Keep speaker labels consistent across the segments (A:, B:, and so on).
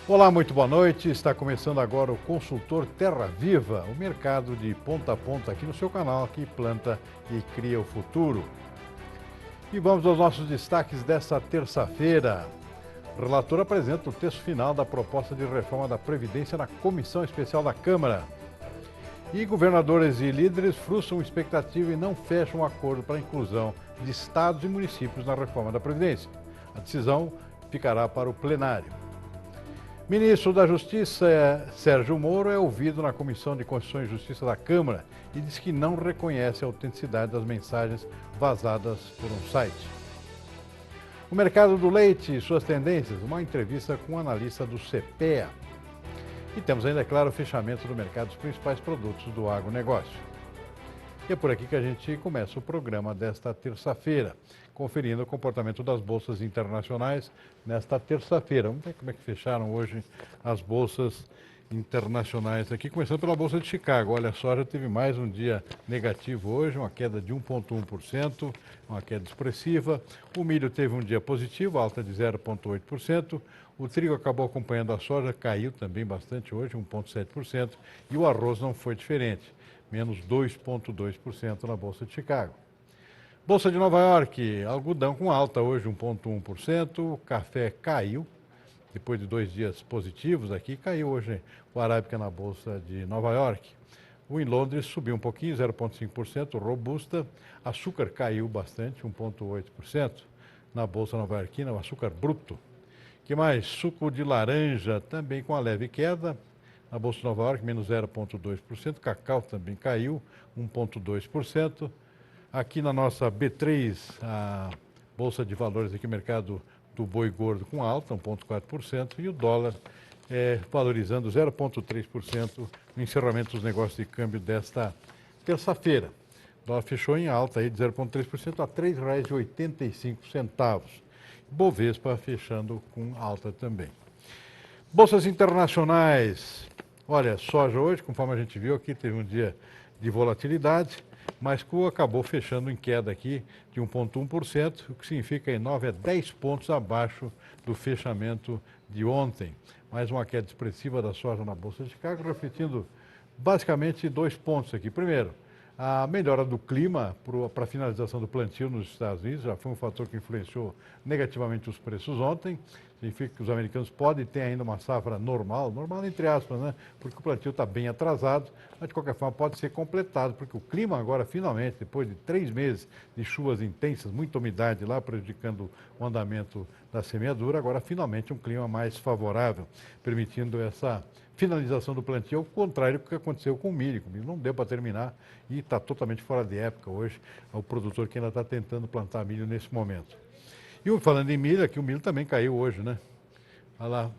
A: Olá, muito boa noite. Está começando agora o Consultor Terra Viva, o mercado de ponta a ponta aqui no seu canal, que planta e cria o futuro. E vamos aos nossos destaques desta terça-feira. O relator apresenta o texto final da proposta de reforma da Previdência na Comissão Especial da Câmara. E governadores e líderes frustram expectativa e não fecham um acordo para a inclusão de estados e municípios na reforma da Previdência. A decisão ficará para o plenário. Ministro da Justiça, Sérgio Moro, é ouvido na Comissão de Constituição e Justiça da Câmara e diz que não reconhece a autenticidade das mensagens vazadas por um site. O mercado do leite e suas tendências, uma entrevista com um analista do CPEA. E temos ainda, é claro, o fechamento do mercado dos principais produtos do agronegócio. E é por aqui que a gente começa o programa desta terça-feira, conferindo o comportamento das bolsas internacionais nesta terça-feira. Vamos ver como é que fecharam hoje as bolsas internacionais aqui, começando pela Bolsa de Chicago. Olha só, já teve mais um dia negativo hoje, uma queda de 1,1%, uma queda expressiva. O milho teve um dia positivo, alta de 0,8%. O trigo acabou acompanhando a soja, caiu também bastante hoje, 1,7%. E o arroz não foi diferente, menos 2,2% na Bolsa de Chicago. Bolsa de Nova York, algodão com alta hoje, 1,1%. O café caiu, depois de 2 dias positivos aqui, caiu hoje o Arábica na Bolsa de Nova York. O em Londres subiu um pouquinho, 0,5%, robusta. Açúcar caiu bastante, 1,8%. Na Bolsa nova-iorquina, o açúcar bruto. Que mais? Suco de laranja também com a leve queda. Na Bolsa de Nova York, menos 0,2%. Cacau também caiu, 1,2%. Aqui na nossa B3, a Bolsa de Valores aqui, o mercado do boi gordo com alta, 1,4%. E o dólar valorizando 0,3% no encerramento dos negócios de câmbio desta terça-feira. O dólar fechou em alta aí de 0,3% a R$ 3,85. Bovespa fechando com alta também. Bolsas internacionais. Olha, soja hoje, conforme a gente viu aqui, teve um dia de volatilidade, mas acabou fechando em queda aqui de 1,1%, o que significa em 9 a 10 pontos abaixo do fechamento de ontem. Mais uma queda expressiva da soja na Bolsa de Chicago, refletindo basicamente 2 pontos aqui. Primeiro, a melhora do clima para a finalização do plantio nos Estados Unidos já foi um fator que influenciou negativamente os preços ontem. Significa que os americanos podem ter ainda uma safra normal entre aspas, né? Porque o plantio está bem atrasado, mas de qualquer forma pode ser completado, porque o clima agora finalmente, depois de 3 meses de chuvas intensas, muita umidade lá prejudicando o andamento da semeadura, agora finalmente um clima mais favorável, permitindo essa finalização do plantio, ao contrário do que aconteceu com o milho. O milho não deu para terminar e está totalmente fora de época hoje, é o produtor que ainda está tentando plantar milho nesse momento. E falando em milho, aqui o milho também caiu hoje, né? Olha lá.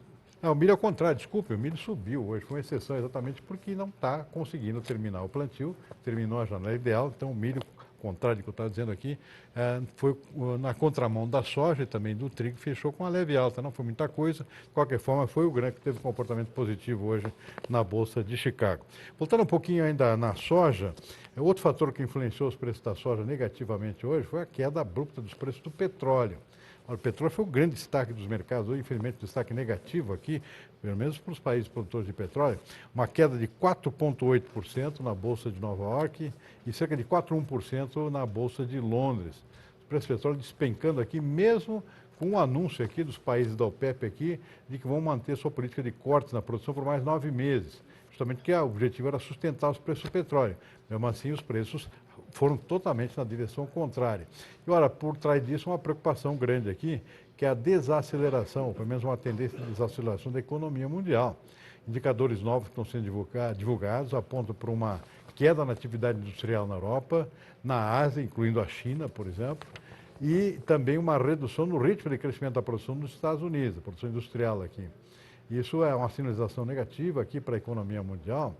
A: O milho ao contrário, desculpe, o milho subiu hoje, com exceção exatamente porque não está conseguindo terminar o plantio, terminou a janela ideal, então o milho, ao contrário do que eu estava dizendo aqui, foi na contramão da soja e também do trigo, fechou com uma leve alta, não foi muita coisa, de qualquer forma foi o grão que teve um comportamento positivo hoje na Bolsa de Chicago. Voltando um pouquinho ainda na soja, outro fator que influenciou os preços da soja negativamente hoje foi a queda abrupta dos preços do petróleo. O petróleo foi o grande destaque dos mercados, hoje, infelizmente, destaque negativo aqui, pelo menos para os países produtores de petróleo, uma queda de 4,8% na Bolsa de Nova York e cerca de 4,1% na Bolsa de Londres. Os preços do petróleo despencando aqui, mesmo com um anúncio aqui dos países da OPEP aqui, de que vão manter sua política de cortes na produção por mais 9 meses. Justamente porque o objetivo era sustentar os preços do petróleo. Mesmo assim, os preços foram totalmente na direção contrária. E, olha, por trás disso, uma preocupação grande aqui, que é a desaceleração, ou pelo menos uma tendência de desaceleração da economia mundial. Indicadores novos que estão sendo divulgados apontam para uma queda na atividade industrial na Europa, na Ásia, incluindo a China, por exemplo, e também uma redução no ritmo de crescimento da produção nos Estados Unidos, a produção industrial aqui. Isso é uma sinalização negativa aqui para a economia mundial.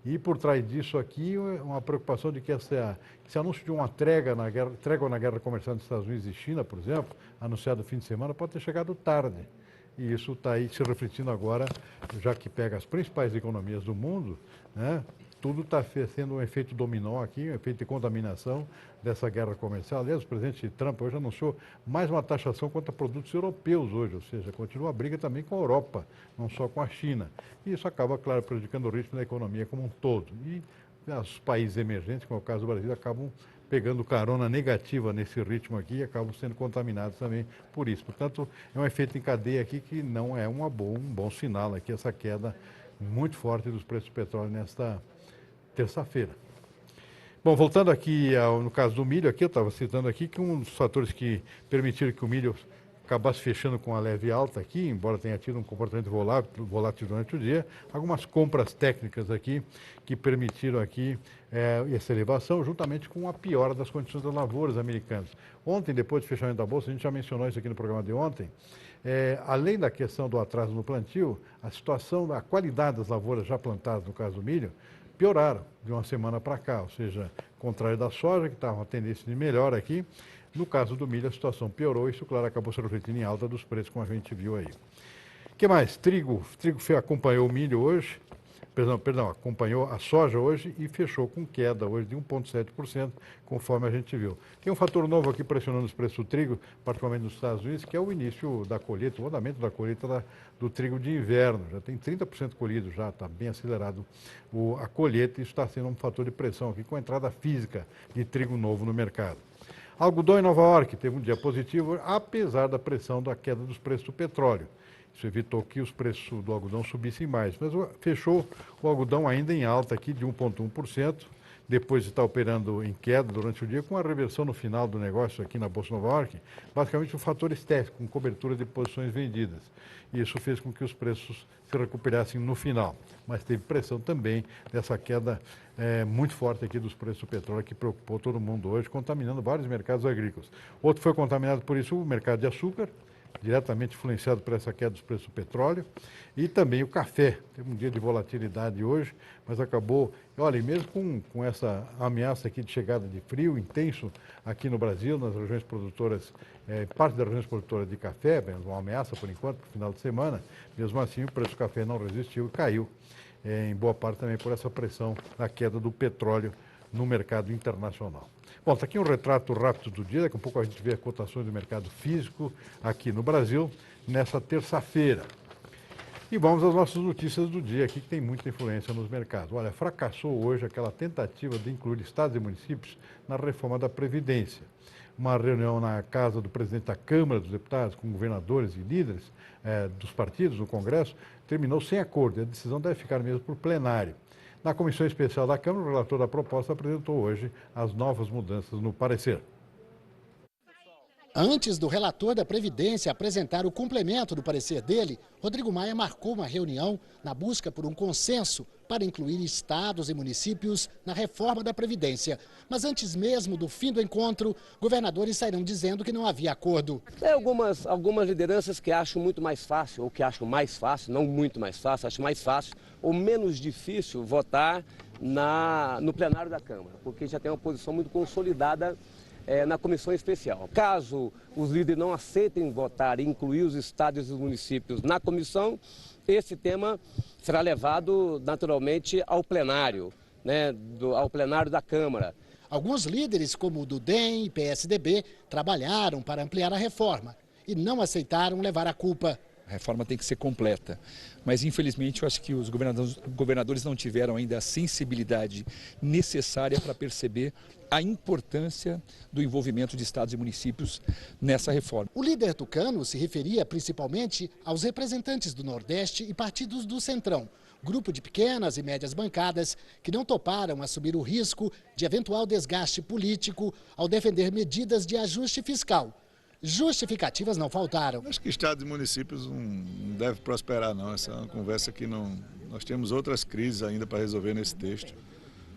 A: E por trás disso aqui, uma preocupação de que esse anúncio de uma trégua na guerra comercial dos Estados Unidos e China, por exemplo, anunciado no fim de semana, pode ter chegado tarde. E isso está aí se refletindo agora, já que pega as principais economias do mundo, né? tudo está sendo um efeito dominó aqui, um efeito de contaminação dessa guerra comercial. Aliás, o presidente Trump hoje anunciou mais uma taxação contra produtos europeus hoje, ou seja, continua a briga também com a Europa, não só com a China. E isso acaba, claro, prejudicando o ritmo da economia como um todo. E os países emergentes, como é o caso do Brasil, acabam pegando carona negativa nesse ritmo aqui e acabam sendo contaminados também por isso. Portanto, é um efeito em cadeia aqui que não é um bom sinal aqui, essa queda muito forte dos preços do petróleo nesta terça-feira. Bom, voltando aqui no caso do milho, aqui eu estava citando aqui que um dos fatores que permitiram que o milho acabasse fechando com a leve alta aqui, embora tenha tido um comportamento volátil durante o dia, algumas compras técnicas aqui que permitiram aqui essa elevação, juntamente com a piora das condições das lavouras americanas. Ontem, depois do fechamento da Bolsa, a gente já mencionou isso aqui no programa de ontem, além da questão do atraso no plantio, a situação da qualidade das lavouras já plantadas, no caso do milho, pioraram de uma semana para cá, ou seja, contrário da soja, que estava uma tendência de melhora aqui, no caso do milho a situação piorou e isso, claro, acabou se refletindo em alta dos preços, como a gente viu aí. O que mais? Trigo acompanhou o milho hoje, acompanhou a soja hoje e fechou com queda hoje de 1,7%, conforme a gente viu. Tem um fator novo aqui pressionando os preços do trigo, particularmente nos Estados Unidos, que é o início da colheita, o andamento da colheita do trigo de inverno. Já tem 30% colhido, já está bem acelerado a colheita e isso está sendo um fator de pressão aqui com a entrada física de trigo novo no mercado. Algodão em Nova York teve um dia positivo, apesar da pressão da queda dos preços do petróleo. Isso evitou que os preços do algodão subissem mais. Mas fechou o algodão ainda em alta aqui de 1,1%, depois de estar operando em queda durante o dia, com a reversão no final do negócio aqui na Bolsa de Nova York, basicamente um fator estético, com cobertura de posições vendidas. E isso fez com que os preços se recuperassem no final. Mas teve pressão também dessa queda muito forte aqui dos preços do petróleo, que preocupou todo mundo hoje, contaminando vários mercados agrícolas. Outro foi contaminado por isso o mercado de açúcar, diretamente influenciado por essa queda dos preços do petróleo, e também o café. Teve um dia de volatilidade hoje, mas acabou, olha, e mesmo com essa ameaça aqui de chegada de frio intenso aqui no Brasil, nas regiões produtoras, parte das regiões produtoras de café, uma ameaça por enquanto, para o final de semana, mesmo assim o preço do café não resistiu e caiu, em boa parte também por essa pressão da queda do petróleo no mercado internacional. Bom, está aqui um retrato rápido do dia, daqui a pouco a gente vê as cotações do mercado físico aqui no Brasil, nessa terça-feira. E vamos às nossas notícias do dia aqui, que tem muita influência nos mercados. Olha, fracassou hoje aquela tentativa de incluir estados e municípios na reforma da Previdência. Uma reunião na casa do presidente da Câmara dos Deputados, com governadores e líderes dos partidos no Congresso, terminou sem acordo. E a decisão deve ficar mesmo por plenário. Na Comissão Especial da Câmara, o relator da proposta apresentou hoje as novas mudanças no parecer.
B: Antes do relator da Previdência apresentar o complemento do parecer dele, Rodrigo Maia marcou uma reunião na busca por um consenso para incluir estados e municípios na reforma da Previdência. Mas antes mesmo do fim do encontro, governadores saíram dizendo que não havia acordo.
C: Tem algumas lideranças que acham muito mais fácil, ou que acham mais fácil, não muito mais fácil, acham mais fácil ou menos difícil votar no plenário da Câmara, porque já tem uma posição muito consolidada na comissão especial. Caso os líderes não aceitem votar e incluir os estados e os municípios na comissão, esse tema será levado naturalmente ao plenário, ao plenário da Câmara.
B: Alguns líderes, como o do DEM e PSDB, trabalharam para ampliar a reforma e não aceitaram levar a culpa.
D: A reforma tem que ser completa, mas infelizmente eu acho que os governadores não tiveram ainda a sensibilidade necessária para perceber a importância do envolvimento de estados e municípios nessa reforma.
B: O líder tucano se referia principalmente aos representantes do Nordeste e partidos do Centrão, grupo de pequenas e médias bancadas que não toparam assumir o risco de eventual desgaste político ao defender medidas de ajuste fiscal. Justificativas não faltaram.
E: Acho que estados e municípios não devem prosperar, não. Essa é uma conversa que não... Nós temos outras crises ainda para resolver nesse texto.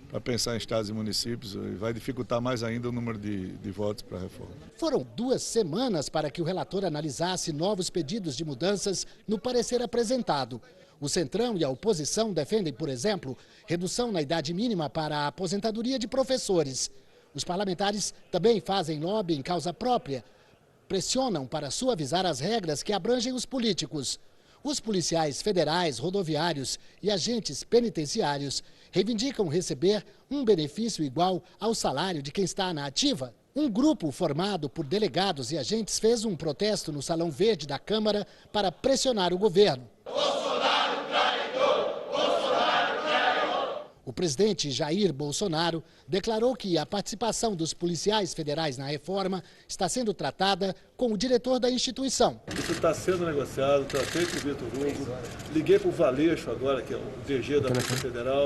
E: Para pensar em estados e municípios, vai dificultar mais ainda o número de votos para a reforma.
B: Foram 2 semanas para que o relator analisasse novos pedidos de mudanças no parecer apresentado. O Centrão e a oposição defendem, por exemplo, redução na idade mínima para a aposentadoria de professores. Os parlamentares também fazem lobby em causa própria, pressionam para suavizar as regras que abrangem os políticos. Os policiais federais, rodoviários e agentes penitenciários reivindicam receber um benefício igual ao salário de quem está na ativa. Um grupo formado por delegados e agentes fez um protesto no Salão Verde da Câmara para pressionar o governo. O presidente Jair Bolsonaro declarou que a participação dos policiais federais na reforma está sendo tratada com o diretor da instituição.
F: Isso está sendo negociado, tratei com o Vitor Hugo, liguei para o Valeixo agora, que é o DG da Polícia Federal.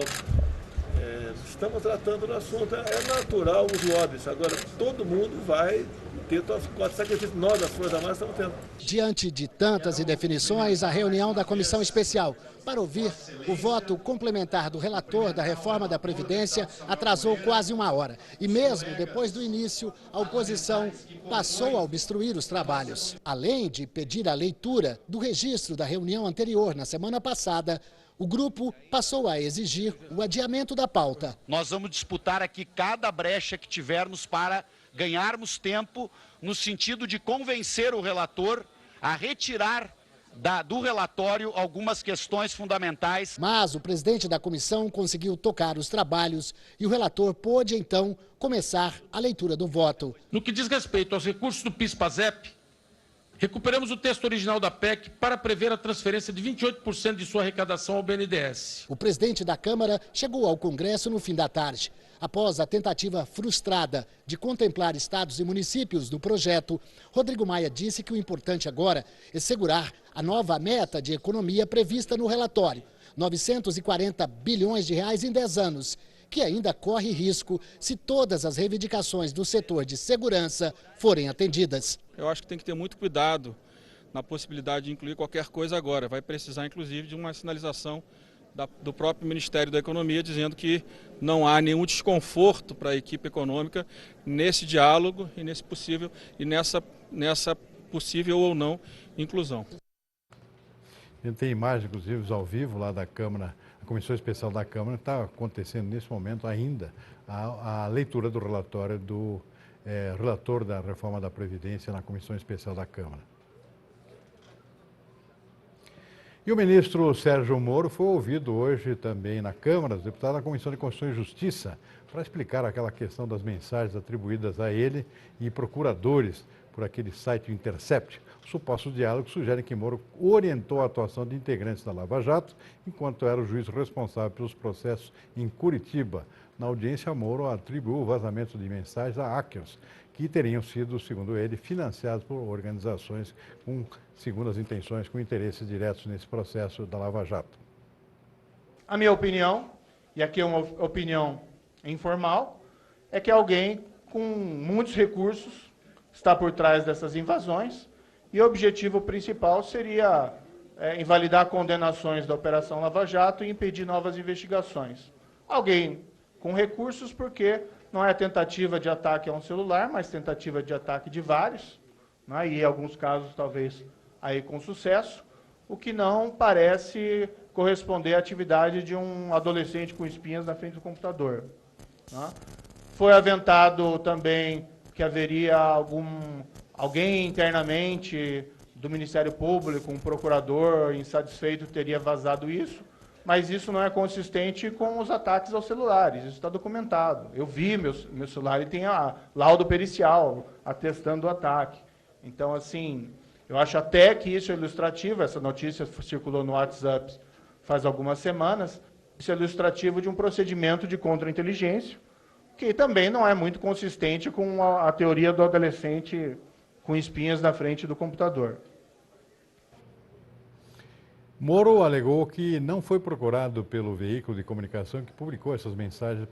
F: Estamos tratando do assunto, é natural os lobbies. Agora, todo mundo vai ter sacrifício. Nós, das Forças Armadas, estamos tendo.
B: Diante de tantas indefinições, a reunião da Comissão Especial para ouvir o voto complementar do relator da reforma da Previdência atrasou quase uma hora. E mesmo depois do início, a oposição passou a obstruir os trabalhos. Além de pedir a leitura do registro da reunião anterior na semana passada, o grupo passou a exigir o adiamento da pauta.
G: Nós vamos disputar aqui cada brecha que tivermos para ganharmos tempo no sentido de convencer o relator a retirar do relatório algumas questões fundamentais.
B: Mas o presidente da comissão conseguiu tocar os trabalhos e o relator pôde então começar a leitura do voto.
H: No que diz respeito aos recursos do PIS/PASEP, recuperamos o texto original da PEC para prever a transferência de 28% de sua arrecadação ao BNDES.
B: O presidente da Câmara chegou ao Congresso no fim da tarde. Após a tentativa frustrada de contemplar estados e municípios no projeto, Rodrigo Maia disse que o importante agora é segurar a nova meta de economia prevista no relatório, 940 bilhões de reais em 10 anos, que ainda corre risco se todas as reivindicações do setor de segurança forem atendidas.
I: Eu acho que tem que ter muito cuidado na possibilidade de incluir qualquer coisa agora. Vai precisar, inclusive, de uma sinalização do próprio Ministério da Economia, dizendo que não há nenhum desconforto para a equipe econômica nesse diálogo e nessa possível ou não inclusão.
A: A gente tem imagens, inclusive, ao vivo lá da Câmara, a Comissão Especial da Câmara, está acontecendo nesse momento ainda a leitura do relatório do relator da reforma da Previdência na Comissão Especial da Câmara. E o ministro Sérgio Moro foi ouvido hoje também na Câmara dos Deputados, na Comissão de Constituição e Justiça, para explicar aquela questão das mensagens atribuídas a ele e procuradores por aquele site Intercept. Os supostos diálogos sugerem que Moro orientou a atuação de integrantes da Lava Jato, enquanto era o juiz responsável pelos processos em Curitiba. Na audiência, Moro atribuiu o vazamento de mensagens a hackers, que teriam sido, segundo ele, financiados por organizações com segundas intenções, com interesses diretos nesse processo da Lava Jato.
J: A minha opinião, e aqui é uma opinião informal, é que alguém com muitos recursos está por trás dessas invasões e o objetivo principal seria invalidar condenações da Operação Lava Jato e impedir novas investigações. Alguém com recursos, porque não é tentativa de ataque a um celular, mas tentativa de ataque de vários, né, e em alguns casos talvez aí com sucesso, o que não parece corresponder à atividade de um adolescente com espinhas na frente do computador. Né. Foi aventado também que haveria alguém internamente do Ministério Público, um procurador insatisfeito teria vazado isso, mas isso não é consistente com os ataques aos celulares, isso está documentado. Eu vi meu celular e tem a laudo pericial atestando o ataque. Então, assim, eu acho até que isso é ilustrativo, essa notícia circulou no WhatsApp faz algumas semanas, isso é ilustrativo de um procedimento de contra-inteligência, que também não é muito consistente com a teoria do adolescente com espinhas na frente do computador.
A: Moro alegou que não foi procurado pelo veículo de comunicação que publicou essas mensagens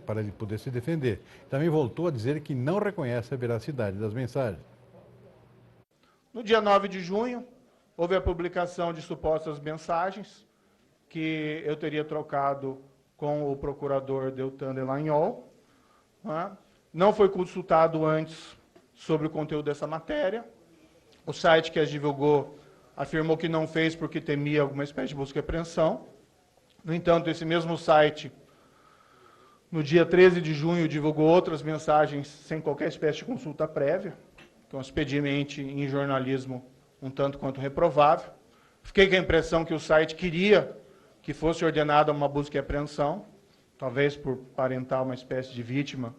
A: para ele poder se defender. Também voltou a dizer que não reconhece a veracidade das mensagens.
J: No dia 9 de junho, houve a publicação de supostas mensagens que eu teria trocado com o procurador Deltan Dallagnol. Não foi consultado antes sobre o conteúdo dessa matéria. O site que as divulgou afirmou que não fez porque temia alguma espécie de busca e apreensão. No entanto, esse mesmo site, no dia 13 de junho, divulgou outras mensagens sem qualquer espécie de consulta prévia, que é um expediente em jornalismo um tanto quanto reprovável. Fiquei com a impressão que o site queria que fosse ordenada uma busca e apreensão. talvez por parentar uma espécie de vítima,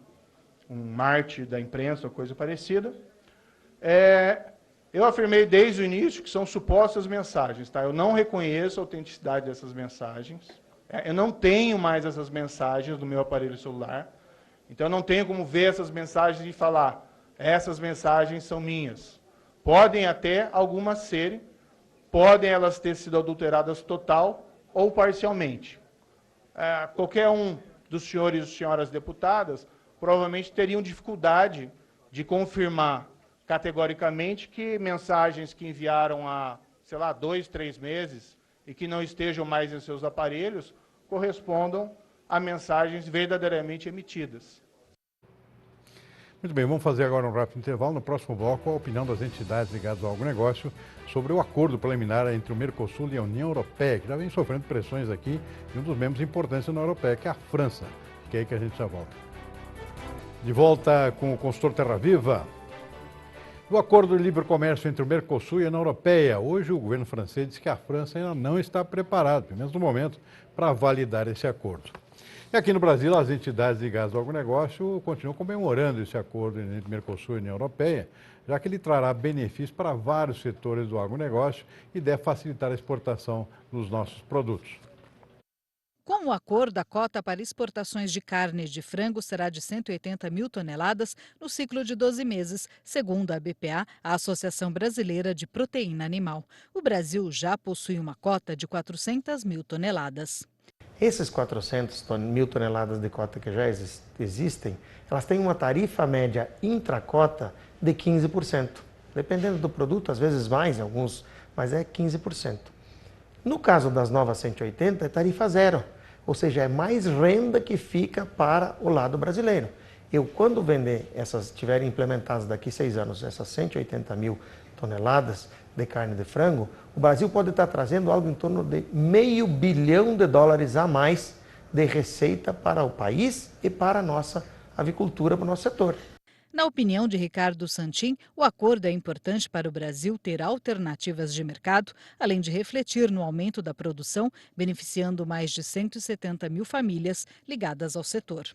J: um mártir da imprensa ou coisa parecida. Eu afirmei desde o início que são supostas mensagens, tá? Eu não reconheço a autenticidade dessas mensagens. Eu não tenho mais essas mensagens no meu aparelho celular. Então, eu não tenho como ver essas mensagens e falar, essas mensagens são minhas. Podem até algumas serem, podem elas ter sido adulteradas total ou parcialmente. Qualquer um dos senhores e senhoras deputadas provavelmente teriam dificuldade de confirmar categoricamente que mensagens que enviaram há, sei lá, 2, 3 meses e que não estejam mais em seus aparelhos correspondam a mensagens verdadeiramente emitidas.
A: Muito bem, vamos fazer agora um rápido intervalo. No próximo bloco, a opinião das entidades ligadas ao agronegócio sobre o acordo preliminar entre o Mercosul e a União Europeia, que já vem sofrendo pressões aqui de um dos membros importantes da União Europeia, que é a França. Que é aí que a gente já volta. De volta com o consultor Terra Viva. O acordo de livre comércio entre o Mercosul e a União Europeia. Hoje o governo francês diz que a França ainda não está preparada, pelo menos no momento, para validar esse acordo. E aqui no Brasil, as entidades ligadas ao agronegócio continuam comemorando esse acordo entre Mercosul e União Europeia, já que ele trará benefícios para vários setores do agronegócio e deve facilitar a exportação dos nossos produtos.
K: Com o acordo, a cota para exportações de carne de frango será de 180 mil toneladas no ciclo de 12 meses, segundo a BPA, a Associação Brasileira de Proteína Animal. O Brasil já possui uma cota de 400 mil toneladas.
L: Esses 400 mil toneladas de cota que já existem, elas têm uma tarifa média intracota de 15%. Dependendo do produto, às vezes mais, alguns, mas é 15%. No caso das novas 180, é tarifa zero, ou seja, é mais renda que fica para o lado brasileiro. Eu, quando vender tiverem implementadas daqui 6 anos, essas 180 mil toneladas de carne de frango, o Brasil pode estar trazendo algo em torno de $500 bilhão a mais de receita para o país e para a nossa avicultura, para o nosso setor.
K: Na opinião de Ricardo Santin, o acordo é importante para o Brasil ter alternativas de mercado, além de refletir no aumento da produção, beneficiando mais de 170 mil famílias ligadas ao setor.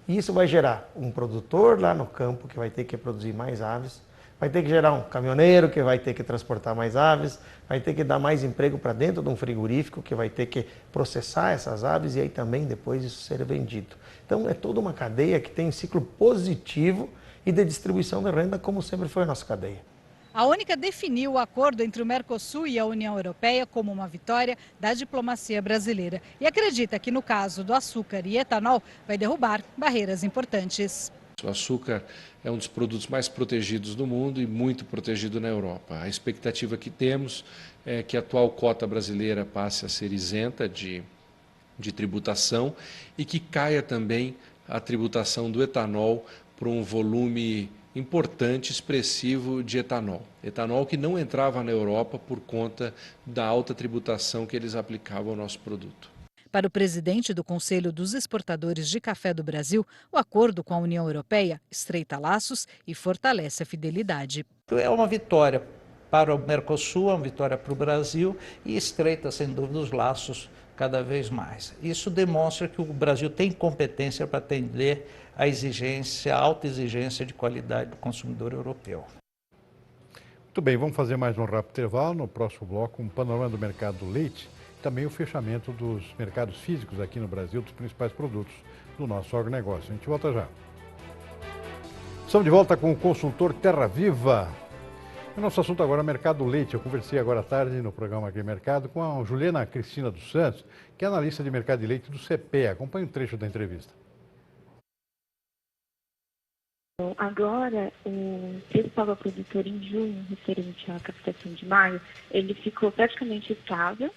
L: Isso vai gerar um produtor lá no campo que vai ter que produzir mais aves, vai ter que gerar um caminhoneiro que vai ter que transportar mais aves, vai ter que dar mais emprego para dentro de um frigorífico que vai ter que processar essas aves e aí também depois isso ser vendido. Então é toda uma cadeia que tem um ciclo positivo e de distribuição de renda, como sempre foi a nossa cadeia.
K: A UNICA definiu o acordo entre o Mercosul e a União Europeia como uma vitória da diplomacia brasileira e acredita que no caso do açúcar e etanol vai derrubar barreiras importantes.
M: O açúcar é um dos produtos mais protegidos do mundo e muito protegido na Europa. A expectativa que temos é que a atual cota brasileira passe a ser isenta de tributação e que caia também a tributação do etanol para um volume importante, expressivo de etanol. Etanol que não entrava na Europa por conta da alta tributação que eles aplicavam ao nosso produto.
K: Para o presidente do Conselho dos Exportadores de Café do Brasil, o acordo com a União Europeia estreita laços e fortalece a fidelidade.
N: É uma vitória para o Mercosul, é uma vitória para o Brasil e estreita, sem dúvida, os laços cada vez mais. Isso demonstra que o Brasil tem competência para atender a alta exigência de qualidade do consumidor europeu.
A: Muito bem, vamos fazer mais um rápido intervalo. No próximo bloco, um panorama do mercado do leite, também o fechamento dos mercados físicos aqui no Brasil, dos principais produtos do nosso agronegócio. A gente volta já. Estamos de volta com o consultor Terra Viva. O nosso assunto agora é mercado do leite. Eu conversei agora à tarde no programa Aqui Mercado com a Juliana Cristina dos Santos, que é analista de mercado de leite do CPEA. Acompanhe um trecho da entrevista.
O: Agora, o preço pago ao produtor em junho, referente à captação de maio, ele ficou praticamente estável.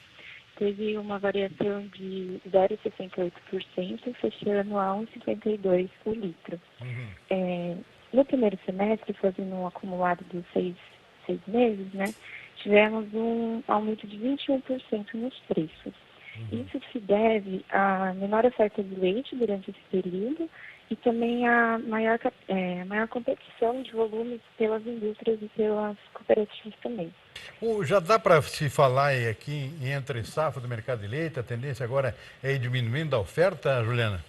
O: Teve uma variação de 0,68%, fechando a 1,52 o litro. No primeiro semestre, fazendo um acumulado dos seis meses, né, tivemos um aumento de 21% nos preços. Isso se deve à menor oferta de leite durante esse período e também a maior competição de volumes pelas indústrias e pelas cooperativas também.
A: Já dá para se falar aqui em entre safra do mercado de leite? A tendência agora é ir diminuindo a oferta, Juliana?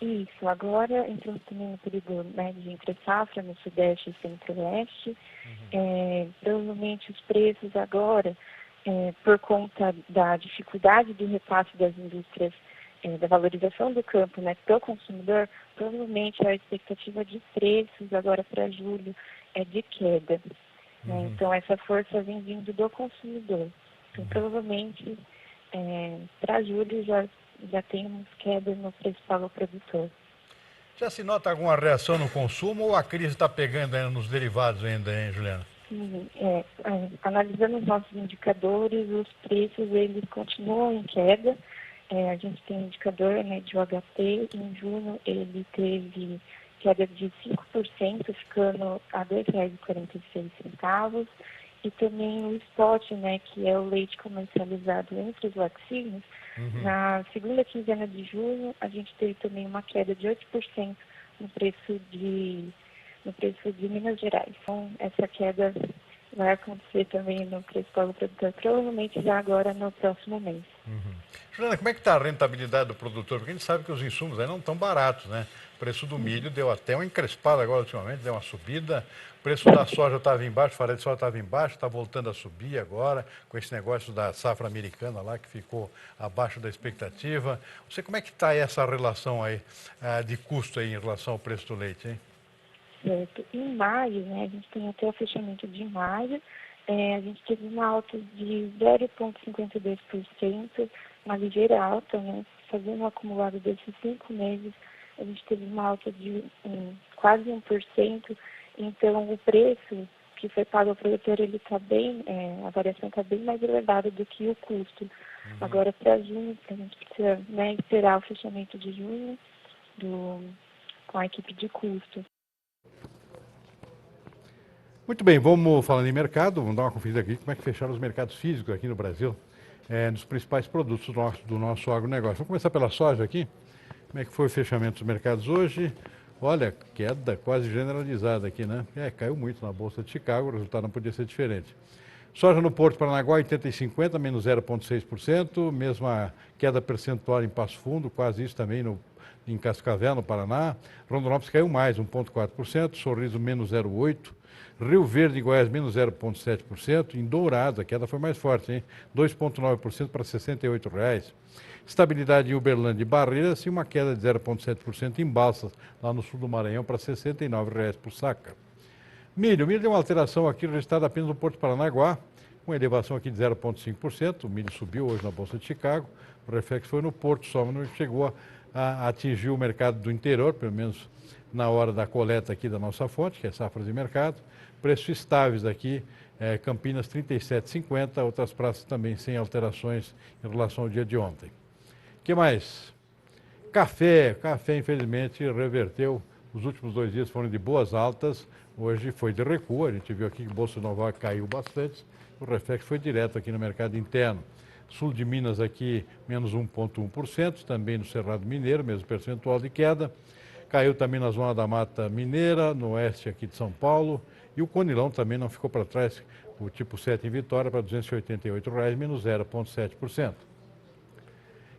O: Isso, agora entramos também no período, né, de entre-safra no Sudeste e Centro-Oeste. Provavelmente os preços agora, por conta da dificuldade do repasse das indústrias, da valorização do campo, né, para o consumidor, provavelmente a expectativa de preços agora para julho é de queda. Né? Então essa força vem vindo do consumidor. Então provavelmente para julho já temos queda no preço pago ao produtor.
A: Já se nota alguma reação no consumo ou a crise está pegando ainda nos derivados ainda, hein, Juliana?
O: Sim, analisando os nossos indicadores, os preços eles continuam em queda. A gente tem um indicador, né, de UHT, em junho ele teve queda de 5%, ficando a R$ 2,46. E também o spot, né, que é o leite comercializado entre os laticínios, na segunda quinzena de junho, a gente teve também uma queda de 8% no preço de Minas Gerais. Então, essa queda vai acontecer também no preço pago ao produtor, provavelmente já agora no próximo mês.
A: Juliana, como é que está a rentabilidade do produtor? Porque a gente sabe que os insumos aí não estão baratos, né? O preço do milho deu até uma encrespada agora ultimamente, deu uma subida. O preço da soja estava embaixo, o farelo de soja estava embaixo, está voltando a subir agora, com esse negócio da safra americana lá, que ficou abaixo da expectativa. Você, como é que está essa relação aí de custo aí em relação ao preço do leite, hein?
O: Certo. Em maio, né, a gente tem até o fechamento de maio, a gente teve uma alta de 0,52%, uma ligeira alta, né, fazendo um acumulado desses 5 meses, a gente teve uma alta de quase 1%, então o preço que foi pago ao produtor, ele está bem, a variação está bem mais elevada do que o custo. Agora, para junho, a gente precisa, né, esperar o fechamento de junho com a equipe de custo.
A: Muito bem, vamos falando em mercado, vamos dar uma conferida aqui como é que fecharam os mercados físicos aqui no Brasil, dos principais produtos do nosso agronegócio. Vamos começar pela soja aqui. Como é que foi o fechamento dos mercados hoje? Olha, queda quase generalizada aqui, né? Caiu muito na Bolsa de Chicago, o resultado não podia ser diferente. Soja no Porto Paranaguá, 80,50, menos 0,6%, mesma queda percentual em Passo Fundo, quase isso também em Cascavel, no Paraná. Rondonópolis caiu mais, 1,4%, Sorriso menos 0,8%. Rio Verde, em Goiás, menos 0,7%. Em Dourados, a queda foi mais forte, hein? 2,9% para R$ 68,00. Estabilidade em Uberlândia e Barreiras e uma queda de 0,7% em Balsas, lá no sul do Maranhão, para R$ 69,00 por saca. Milho deu uma alteração aqui registrada apenas no Porto Paranaguá, com elevação aqui de 0,5%. O milho subiu hoje na Bolsa de Chicago, o reflexo foi no Porto só, mas não chegou a atingir o mercado do interior, pelo menos na hora da coleta aqui da nossa fonte, que é Safras e Mercado. Preços estáveis aqui, Campinas 37,50, outras praças também sem alterações em relação ao dia de ontem. O que mais? Café, infelizmente reverteu, os últimos 2 dias foram de boas altas, hoje foi de recuo, a gente viu aqui que o Bolsa Nova caiu bastante, o reflexo foi direto aqui no mercado interno. Sul de Minas aqui, menos 1,1%, também no Cerrado Mineiro, mesmo percentual de queda. Caiu também na zona da Mata Mineira, no oeste aqui de São Paulo. E o Conilão também não ficou para trás, o tipo 7 em Vitória, para R$ 288,00, menos 0,7%.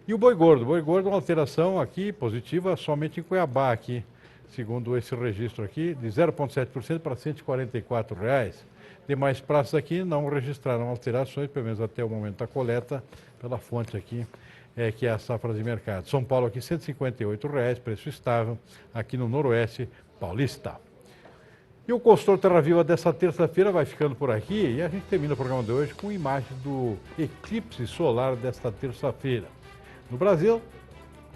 A: E o boi gordo, uma alteração aqui positiva somente em Cuiabá, aqui, segundo esse registro aqui, de 0,7% para R$ 144,00. Demais praças aqui não registraram alterações, pelo menos até o momento da coleta, pela fonte aqui, que é a Safra de Mercado. São Paulo aqui, R$ 158,00, preço estável, aqui no Noroeste Paulista. E o consultor Terra Viva dessa terça-feira vai ficando por aqui e a gente termina o programa de hoje com imagens do eclipse solar desta terça-feira. No Brasil,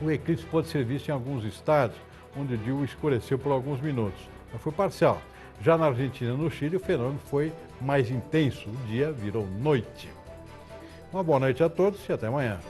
A: o eclipse pode ser visto em alguns estados, onde o dia escureceu por alguns minutos, mas foi parcial. Já na Argentina e no Chile, o fenômeno foi mais intenso, o dia virou noite. Uma boa noite a todos e até amanhã.